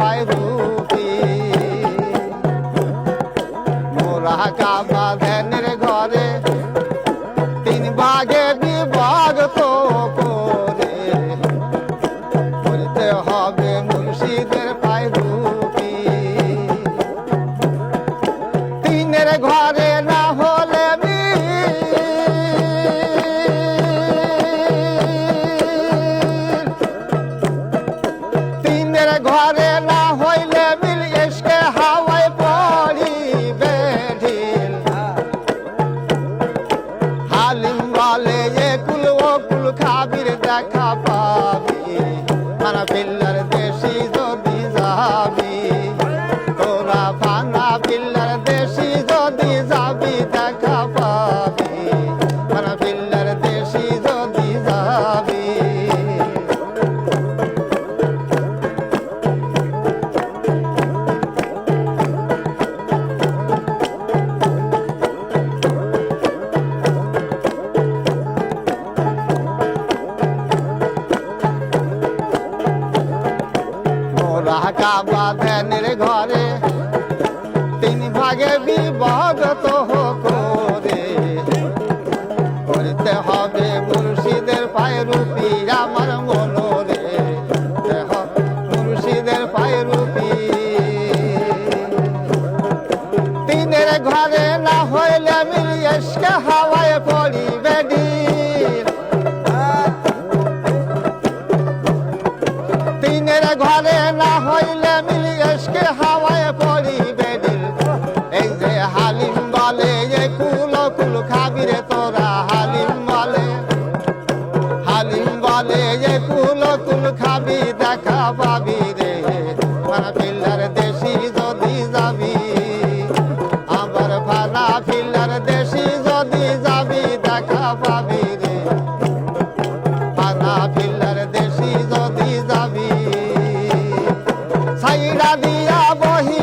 পায় রূপী মোরা কাবা ধ্যানের ঘরে তিন ভাগে বিভক্ত করে বলতে হবে মুর্শিদের পায় রূপী তিনের ঘরে না হলে তিনের ঘরে না হইলে মিল এসকে হাওয়ায় পড়িবে ঢিল হালিম বলে একুল ওকুল খাবির দেখা পাবি মানা পিল্লার দেশি যদি যাবি তোরা ভাঙা পিল্লার দেশি যদি যাবি দেখা পাবি মানা পিল্লার দেশি যদি যাবি কাবা ধ্যানের ঘরে তিন ভাগে বিভক্ত করে করতে হবে মুর্শিদের পায়ে রূপী আমার মনোরে মুর্শিদের পায়ে রূপী তিনের ঘরে না হইলে মিলিয়ে হাওয়ায় পড়িবে ঢিল তিনের ঘরে না হইলে মিলিয়ে হাওয়ায় পড়িবে ঢিল এই যে হালিম বলে কুল কুল খাবি রে তোরা হালিম বলে কুল কুল খাবি দেখা পাবি রে মানা পিল্লার দেশি যদি যাবি আবার ভানা পিল্লার দেশি যদি যাবি দেখা পাবি রে ভানা পিল্লার দেশি যদি যাবি সাইরা দিয়া বহি